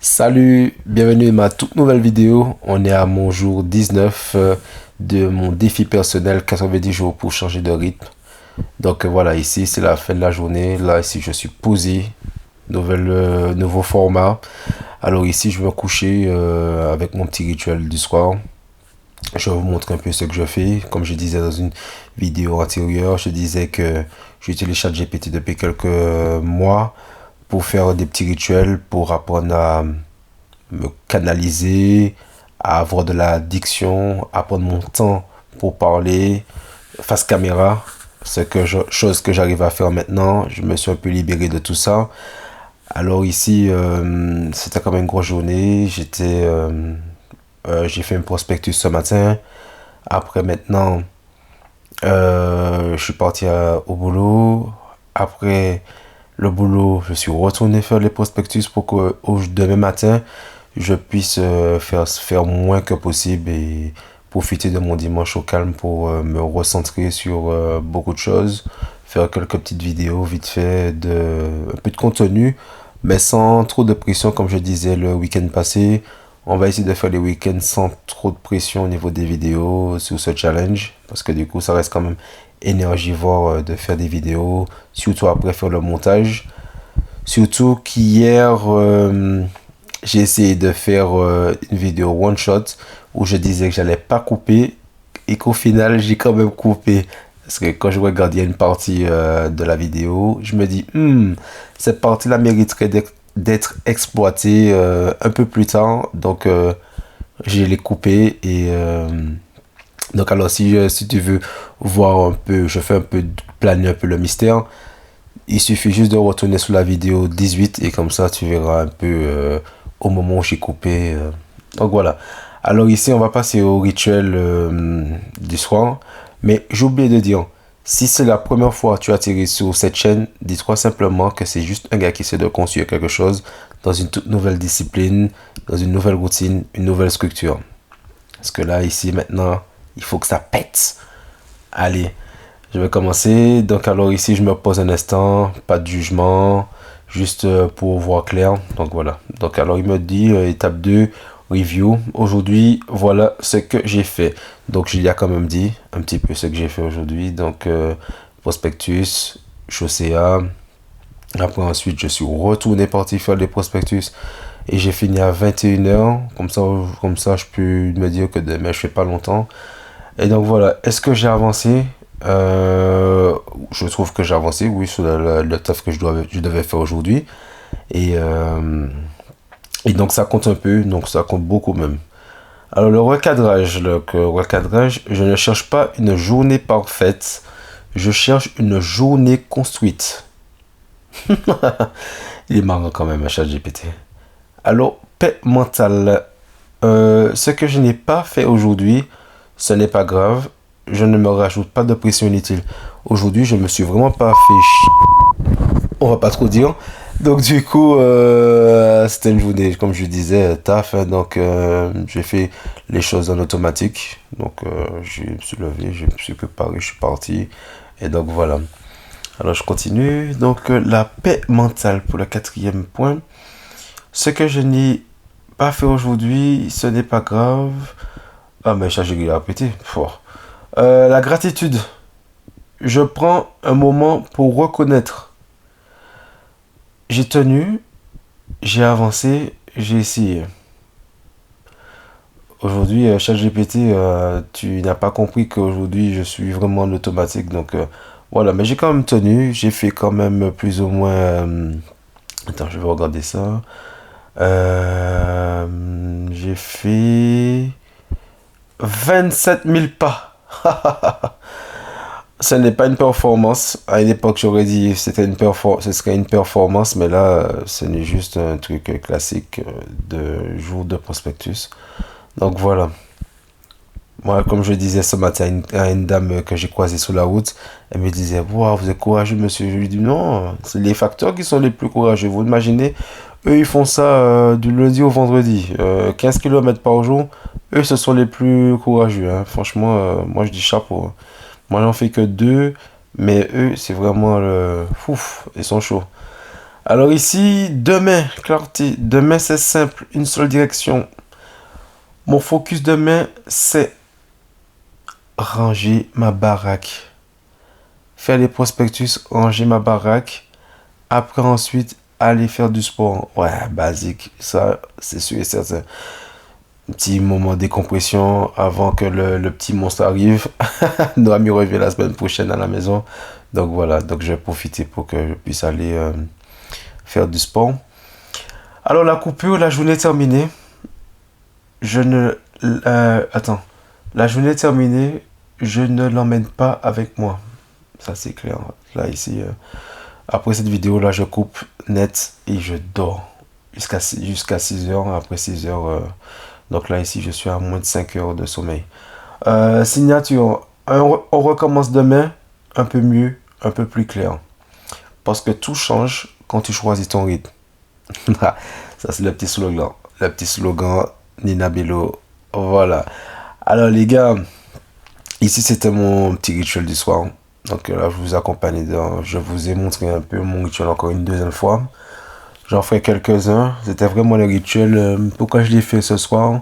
Salut, bienvenue à ma toute nouvelle vidéo. On est à mon jour 19 de mon défi personnel 90 jours pour changer de rythme. Donc voilà, ici c'est la fin de la journée. Là ici je suis posé, nouveau format. Alors ici je vais me coucher avec mon petit rituel du soir. Je vais vous montrer un peu ce que je fais. Comme je disais dans une vidéo antérieure, je disais que j'utilise ChatGPT depuis quelques mois pour faire des petits rituels, pour apprendre à me canaliser, à avoir de la diction, à prendre mon temps pour parler face caméra, chose que j'arrive à faire maintenant. Je me suis un peu libéré de tout ça. Alors ici, c'était comme une grosse journée. J'ai fait un prospectus ce matin. Après maintenant, je suis parti au boulot. Après le boulot, je suis retourné faire les prospectus pour que demain matin, je puisse faire moins que possible et profiter de mon dimanche au calme pour me recentrer sur beaucoup de choses, faire quelques petites vidéos vite fait, un peu de contenu, mais sans trop de pression comme je disais le week-end passé. On va essayer de faire les week-ends sans trop de pression au niveau des vidéos sur ce challenge, parce que du coup ça reste quand même énergivore de faire des vidéos, surtout après faire le montage. Surtout qu'hier, j'ai essayé de faire une vidéo one shot où je disais que j'allais pas couper et qu'au final j'ai quand même coupé. Parce que quand je regarde, il y a une partie de la vidéo, je me dis, cette partie-là mériterait d'être exploitée un peu plus tard. Donc, je l'ai coupé. Et donc, alors, si tu veux voir un peu, je fais un peu planer un peu le mystère. Il suffit juste de retourner sur la vidéo 18 et comme ça, tu verras un peu au moment où j'ai coupé. Donc voilà. Alors ici, on va passer au rituel du soir. Mais j'ai oublié de dire, si c'est la première fois que tu atterris sur cette chaîne, dis-toi simplement que c'est juste un gars qui essaie de construire quelque chose dans une toute nouvelle discipline, dans une nouvelle routine, une nouvelle structure. Parce que là, ici, maintenant, il faut que ça pète. Allez, je vais commencer. Donc alors ici, je me pose un instant, pas de jugement, juste pour voir clair. Donc voilà. Donc alors il me dit étape 2 review. Aujourd'hui, voilà ce que j'ai fait. Donc il y a quand même dit un petit peu ce que j'ai fait aujourd'hui. Donc prospectus, chaussea. Après ensuite, je suis retourné parti faire des prospectus et j'ai fini à 21h. Comme ça, je peux me dire que demain, je fais pas longtemps. Et donc voilà, est-ce que j'ai avancé? Je trouve que j'ai avancé, oui, sur le taf que je devais faire aujourd'hui. Et, euh, et donc ça compte un peu, donc ça compte beaucoup même. Alors le recadrage, je ne cherche pas une journée parfaite, je cherche une journée construite. Il est marrant quand même, ChatGPT. Alors, paix mentale. Ce que je n'ai pas fait aujourd'hui, ce n'est pas grave. Je ne me rajoute pas de pression inutile. Aujourd'hui, je me suis vraiment pas fait chier. On va pas trop dire. Donc du coup, c'était une journée, comme je disais, taf. Hein. Donc j'ai fait les choses en automatique. Donc je me suis levé, je me suis préparé, je suis parti. Et donc voilà. Alors je continue. Donc la paix mentale pour le quatrième point. Ce que je n'ai pas fait aujourd'hui, ce n'est pas grave. Ah mais ça j'ai répété. Fort. La gratitude. Je prends un moment pour reconnaître. J'ai tenu, j'ai avancé, j'ai essayé. Aujourd'hui, ChatGPT, tu n'as pas compris qu'aujourd'hui je suis vraiment en automatique. Donc voilà, mais j'ai quand même tenu. J'ai fait quand même plus ou moins. Attends, je vais regarder ça. J'ai fait 27 000 pas. Ce n'est pas une performance. À une époque, j'aurais dit ce serait une performance, mais là, ce n'est juste un truc classique de jour de prospectus. Donc voilà. Moi, comme je disais ce matin à une dame que j'ai croisée sur la route, elle me disait, wow, vous êtes courageux, monsieur. Je lui dis, non, c'est les facteurs qui sont les plus courageux. Vous imaginez, eux, ils font ça du lundi au vendredi. 15 km par jour, eux, ce sont les plus courageux. Hein. Franchement, moi, je dis chapeau. Hein. Moi, j'en fais que deux, mais eux, c'est vraiment le... Ouf, ils sont chauds. Alors ici, demain, clarté. Demain, c'est simple. Une seule direction. Mon focus demain, c'est ranger ma baraque. Faire les prospectus, ranger ma baraque. Après, ensuite, aller faire du sport. Ouais, basique. Ça, c'est sûr et certain. Un petit moment de décompression avant que le petit monstre arrive. Doit me revient la semaine prochaine à la maison. Donc voilà, donc je vais profiter pour que je puisse aller faire du sport. Alors la coupure, la journée est terminée. Je ne... attends. La journée est terminée. Je ne l'emmène pas avec moi. Ça c'est clair. Là ici, après cette vidéo là, je coupe net et je dors. Jusqu'à 6 heures. Après 6 heures, donc là ici, je suis à moins de 5 heures de sommeil. Signature. On recommence demain. Un peu mieux, un peu plus clair. Parce que tout change quand tu choisis ton rythme. Ça, c'est le petit slogan. Le petit slogan Nina Bello. Voilà. Alors, les gars, ici, c'était mon petit rituel du soir. Donc là, je vous accompagne dans... Je vous ai montré un peu mon rituel encore une deuxième fois. J'en ferai quelques-uns. C'était vraiment le rituel. Pourquoi je l'ai fait ce soir?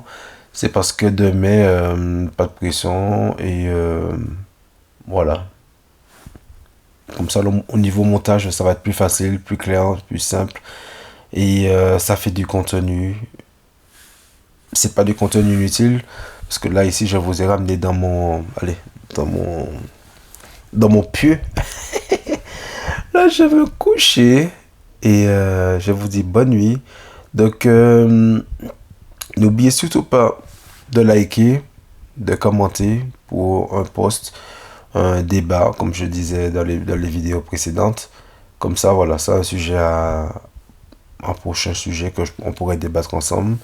C'est parce que demain, pas de pression. Et voilà. Comme ça, au niveau montage, ça va être plus facile, plus clair, plus simple. Et ça fait du contenu. C'est pas du contenu inutile. Parce que là, ici, je vous ai ramené dans mon... Allez, dans mon... Dans mon pieu. Là, je vais me coucher. Et je vous dis bonne nuit. Donc, n'oubliez surtout pas de liker, de commenter pour un post, un débat, comme je disais dans les vidéos précédentes. Comme ça, voilà, c'est un sujet un prochain sujet que on pourrait débattre ensemble.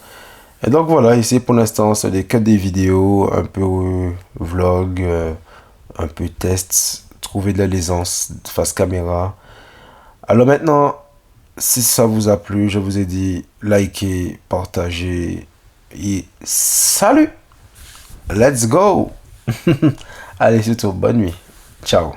Et donc voilà, ici pour l'instant, ce n'est que des vidéos, un peu vlog, un peu test, trouver de la l'aisance face caméra. Alors maintenant, si ça vous a plu, je vous ai dit, likez, partagez et salut! Let's go! Allez, surtout, bonne nuit. Ciao!